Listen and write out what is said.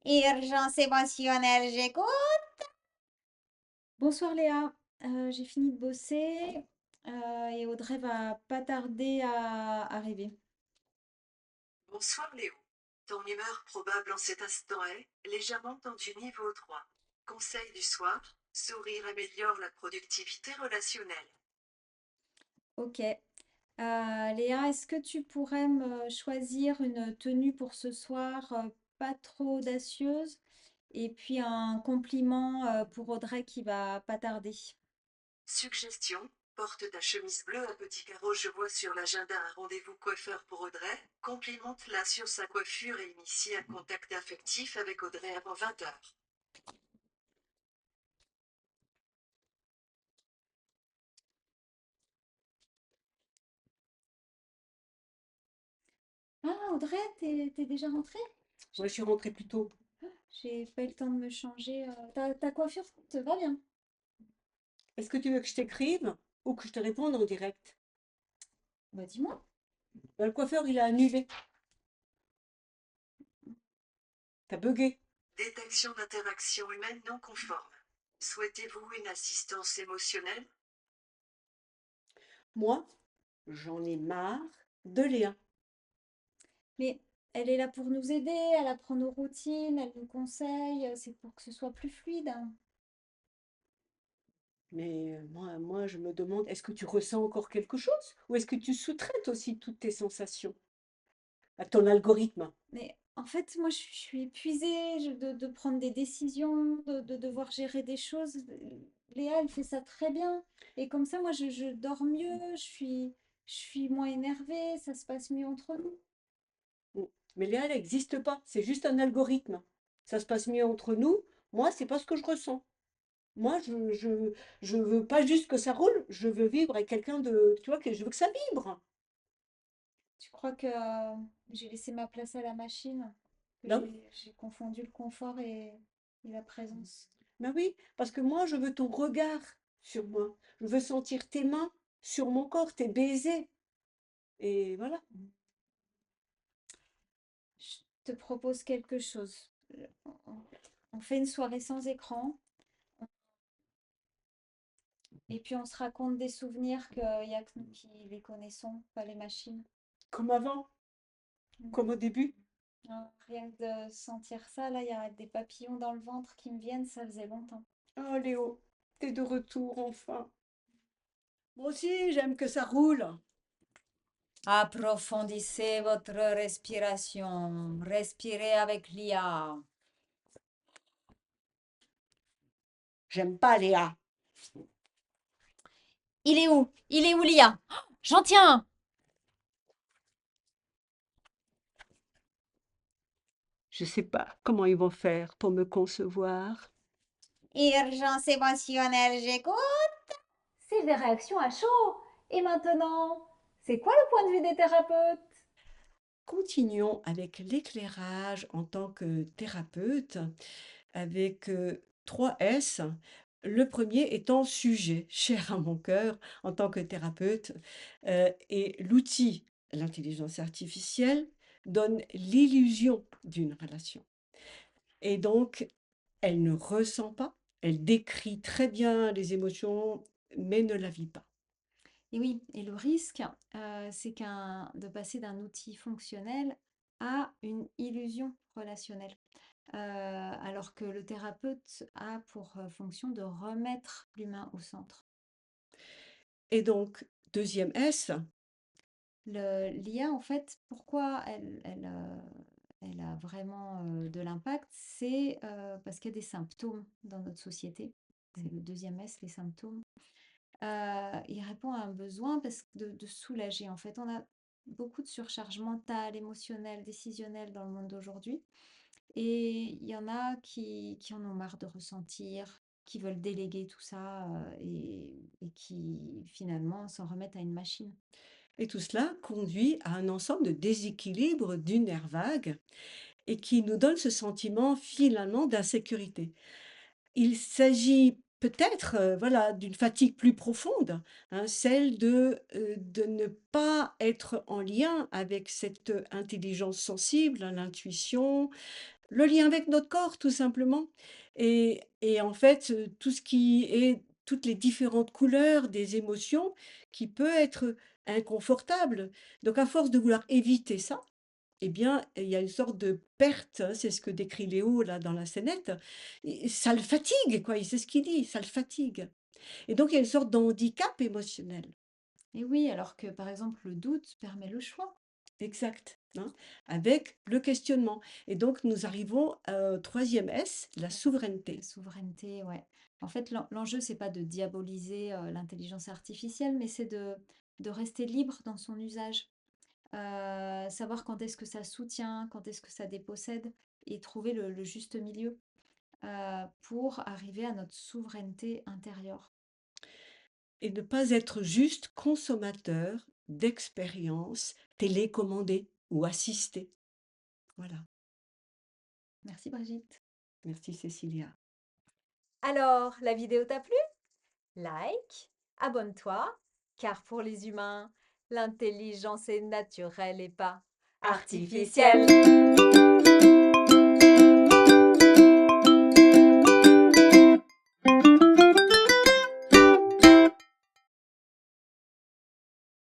Urgence émotionnelle, j'écoute. Bonsoir Léa. J'ai fini de bosser et Audrey va pas tarder à arriver. Bonsoir Léo. Ton humeur probable en cet instant est légèrement tendue niveau 3. Conseil du soir, sourire améliore la productivité relationnelle. Ok. Léa, est-ce que tu pourrais me choisir une tenue pour ce soir, pas trop audacieuse, et puis un compliment pour Audrey qui va pas tarder. Suggestion, porte ta chemise bleue à petits carreaux. Je vois sur l'agenda un rendez-vous coiffeur pour Audrey. Complimente-la sur sa coiffure et initie un contact affectif avec Audrey avant 20h. Ah, Audrey, t'es déjà rentrée? Moi, je suis rentrée plus tôt. J'ai pas eu le temps de me changer. Ta coiffure te va bien? Est-ce que tu veux que je t'écrive ou que je te réponde en direct? Bah dis-moi. Le coiffeur, il a annulé. T'as bugué. Détection d'interaction humaine non conforme. Souhaitez-vous une assistance émotionnelle? Moi, j'en ai marre de Léa. Mais elle est là pour nous aider, elle apprend nos routines, elle nous conseille, c'est pour que ce soit plus fluide, hein. Mais moi, je me demande, est-ce que tu ressens encore quelque chose? Ou est-ce que tu sous-traites aussi toutes tes sensations à ton algorithme? Mais en fait, moi, je suis épuisée de prendre des décisions, de devoir gérer des choses. Léa, elle fait ça très bien. Et comme ça, moi, je dors mieux, je suis moins énervée, ça se passe mieux entre nous. Mm. Mais Léa, elle n'existe pas. C'est juste un algorithme. Ça se passe mieux entre nous. Moi, c'est pas ce que je ressens. Moi, je veux pas juste que ça roule. Je veux vivre avec quelqu'un de, tu vois, que je veux que ça vibre. Tu crois que j'ai laissé ma place à la machine, que Ben j'ai confondu le confort et la présence? Ben oui, parce que moi, je veux ton regard sur moi. Je veux sentir tes mains sur mon corps, tes baisers. Et voilà. Je te propose quelque chose. On fait une soirée sans écran et puis on se raconte des souvenirs qu'il n'y a que nous qui les connaissons, pas les machines. Comme avant, Mm. comme au début. Rien que de sentir ça, là, il y a des papillons dans le ventre qui me viennent, ça faisait longtemps. Oh Léo, t'es de retour enfin. Moi aussi, j'aime que ça roule. Approfondissez votre respiration. Respirez avec l'IA. J'aime pas Léa. Il est où? Il est où l'IA? Oh, j'en tiens un. Je sais pas comment ils vont faire pour me concevoir. Urgence émotionnelle, j'écoute. C'est des réactions à chaud. Et maintenant, c'est quoi le point de vue des thérapeutes? Continuons avec l'éclairage en tant que thérapeute avec 3 S. Le premier étant sujet, cher à mon cœur en tant que thérapeute. Et l'outil, l'intelligence artificielle, donne l'illusion d'une relation. Et donc, elle ne ressent pas, elle décrit très bien les émotions, mais ne la vit pas. Et oui, et le risque, c'est de passer d'un outil fonctionnel à une illusion relationnelle. Alors que le thérapeute a pour fonction de remettre l'humain au centre. Et donc, deuxième S, L'IA, en fait, pourquoi elle a vraiment de l'impact, c'est parce qu'il y a des symptômes dans notre société. C'est le deuxième S, les symptômes. Il répond à un besoin de soulager. En fait, on a beaucoup de surcharge mentale, émotionnelle, décisionnelle dans le monde d'aujourd'hui. Et il y en a qui en ont marre de ressentir, qui veulent déléguer tout ça et qui finalement s'en remettent à une machine. et tout cela conduit à un ensemble de déséquilibres du nerf vague et qui nous donne ce sentiment finalement d'insécurité. Il s'agit peut-être, voilà, d'une fatigue plus profonde, hein, celle de ne pas être en lien avec cette intelligence sensible, l'intuition, le lien avec notre corps tout simplement et en fait, tout ce qui est toutes les différentes couleurs des émotions qui peut être inconfortable. Donc à force de vouloir éviter ça, eh bien, il y a une sorte de perte, hein, c'est ce que décrit Léo là dans la scénette, et ça le fatigue quoi, c'est ce qu'il dit, ça le fatigue et donc il y a une sorte d'handicap émotionnel. Et oui, alors que par exemple, le doute permet le choix. Exact, hein, avec le questionnement et donc nous arrivons au 3e S, la La souveraineté. souveraineté, ouais. En fait, l'enjeu, c'est pas de diaboliser l'intelligence artificielle, mais c'est de rester libre dans son usage. Savoir quand est-ce que ça soutient, quand est-ce que ça dépossède, et trouver le juste milieu pour arriver à notre souveraineté intérieure. Et ne pas être juste consommateur d'expériences télécommandées ou assistées. Voilà. Merci Brigitte. Merci Cécilia. Alors, la vidéo t'a plu? Like, abonne-toi, car pour les humains, l'intelligence est naturelle et pas artificielle.